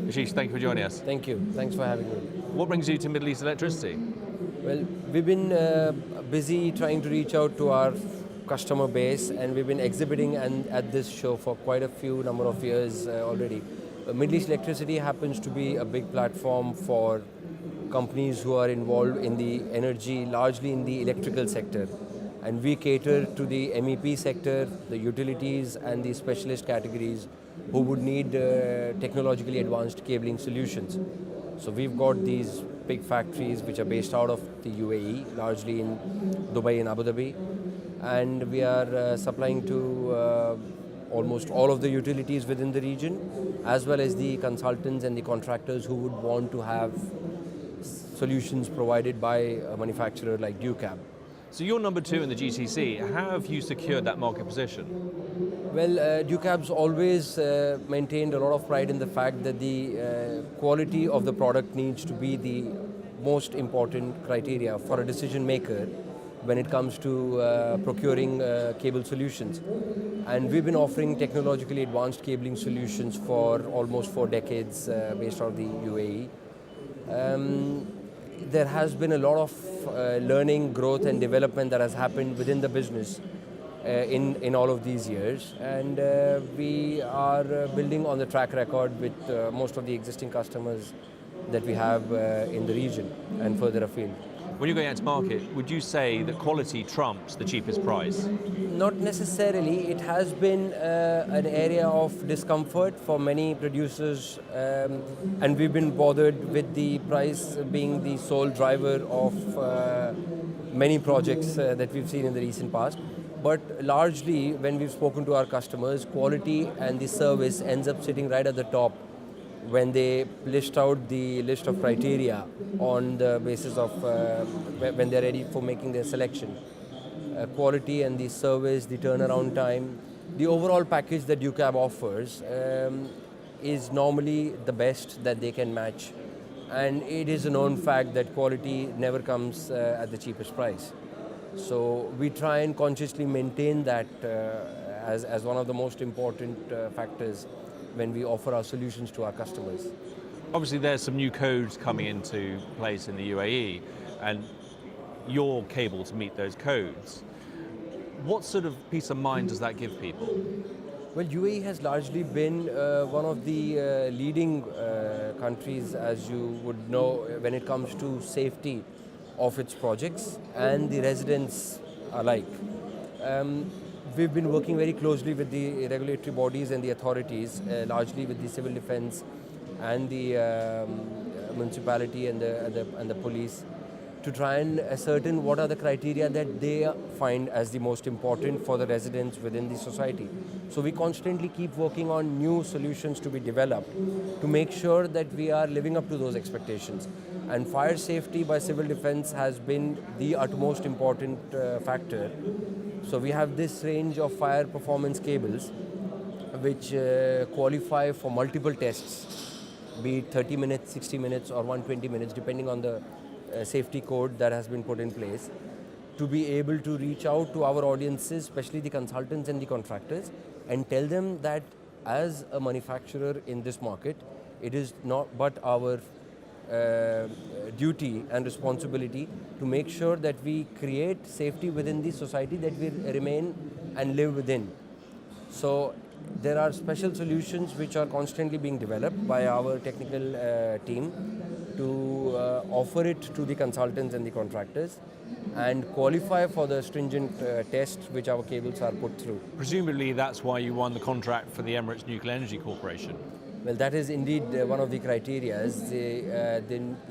Ashish, thank you for joining us. Thank you. Thanks for having me. What brings you to Middle East Electricity? Well, we've been busy trying to reach out to our customer base, and we've been exhibiting at this show for quite a few number of years already. Middle East Electricity happens to be a big platform for companies who are involved in the energy, largely in the electrical sector. And we cater to the MEP sector, the utilities, and the specialist categories who would need technologically advanced cabling solutions. So we've got these big factories which are based out of the UAE, largely in Dubai and Abu Dhabi. And we are supplying to almost all of the utilities within the region, as well as the consultants and the contractors who would want to have solutions provided by a manufacturer like Ducab. So you're number 2 in the GCC. How have you secured that market position? Well, Ducab's always maintained a lot of pride in the fact that the quality of the product needs to be the most important criteria for a decision maker when it comes to procuring cable solutions. And we've been offering technologically advanced cabling solutions for almost 4 decades based out of the UAE. There has been a lot of learning, growth and development that has happened within the business in all of these years, and we are building on the track record with most of the existing customers that we have in the region and further afield. When you're going out to market, would you say that quality trumps the cheapest price? Not necessarily. It has been an area of discomfort for many producers, and we've been bothered with the price being the sole driver of many projects that we've seen in the recent past. But largely, when we've spoken to our customers, quality and the service ends up sitting right at the top when they list out the list of criteria on the basis of when they're ready for making their selection. Quality and the service, the turnaround time, the overall package that Ducab offers is normally the best that they can match. And it is a known fact that quality never comes at the cheapest price. So we try and consciously maintain that as one of the most important factors when we offer our solutions to our customers. Obviously there's some new codes coming into place in the UAE, and your cable to meet those codes. What sort of peace of mind does that give people? Well, UAE has largely been one of the leading countries, as you would know, when it comes to safety of its projects and the residents alike. We've been working very closely with the regulatory bodies and the authorities, largely with the civil defense and the municipality and the police, to try and ascertain what are the criteria that they find as the most important for the residents within the society. So we constantly keep working on new solutions to be developed to make sure that we are living up to those expectations. And fire safety by civil defense has been the utmost important factor. So we have this range of fire performance cables which qualify for multiple tests, be it 30 minutes, 60 minutes or 120 minutes, depending on the safety code that has been put in place, to be able to reach out to our audiences, especially the consultants and the contractors, and tell them that as a manufacturer in this market, it is not but our duty and responsibility to make sure that we create safety within the society that we remain and live within. So there are special solutions which are constantly being developed by our technical team to offer it to the consultants and the contractors and qualify for the stringent tests which our cables are put through. Presumably that's why you won the contract for the Emirates Nuclear Energy Corporation. Well, that is indeed one of the criteria. The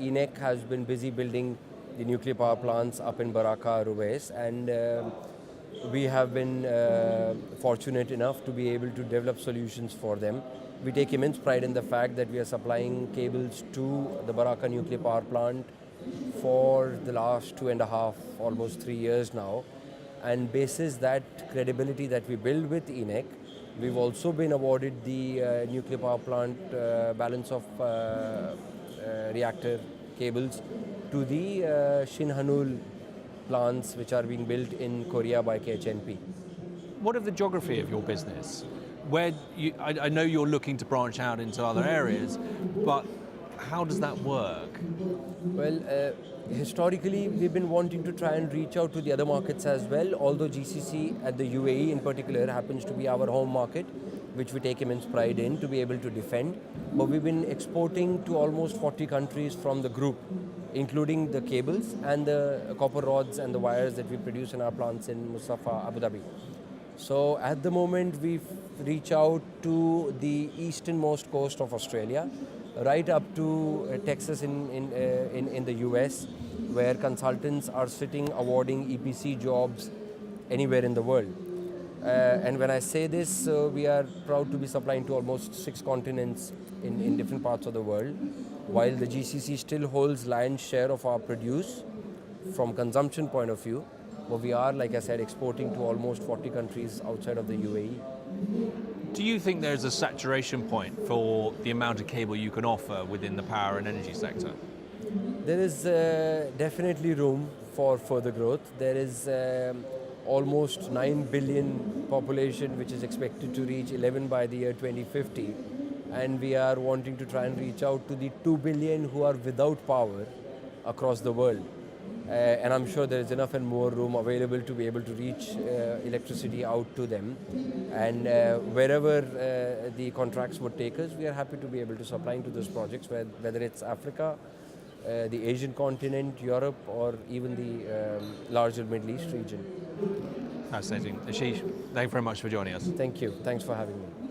ENEC has been busy building the nuclear power plants up in Baraka, Ruwais, and we have been fortunate enough to be able to develop solutions for them. We take immense pride in the fact that we are supplying cables to the Baraka nuclear power plant for the last 2.5, almost 3 years now. And basis that credibility that we build with ENEC, we've also been awarded the nuclear power plant balance of reactor cables to the Shinhanul plants which are being built in Korea by KHNP. What of the geography of your business? I know you're looking to branch out into other areas. but how does that work? Well, historically, we've been wanting to try and reach out to the other markets as well, although GCC and the UAE in particular happens to be our home market, which we take immense pride in to be able to defend. But we've been exporting to almost 40 countries from the group, including the cables and the copper rods and the wires that we produce in our plants in Mustafa, Abu Dhabi. So at the moment, we reach out to the easternmost coast of Australia, right up to Texas in the US, where consultants are sitting awarding EPC jobs anywhere in the world. And when I say this, we are proud to be supplying to almost 6 continents in different parts of the world, while the GCC still holds lion's share of our produce from consumption point of view. But we are, like I said, exporting to almost 40 countries outside of the UAE. Do you think there's a saturation point for the amount of cable you can offer within the power and energy sector? There is definitely room for further growth. There is almost 9 billion population which is expected to reach 11 by the year 2050. And we are wanting to try and reach out to the 2 billion who are without power across the world. And I'm sure there is enough and more room available to be able to reach electricity out to them. And wherever the contracts would take us, we are happy to be able to supply into those projects, whether it's Africa, the Asian continent, Europe, or even the larger Middle East region. Fascinating. Ashish, thank you very much for joining us. Thank you. Thanks for having me.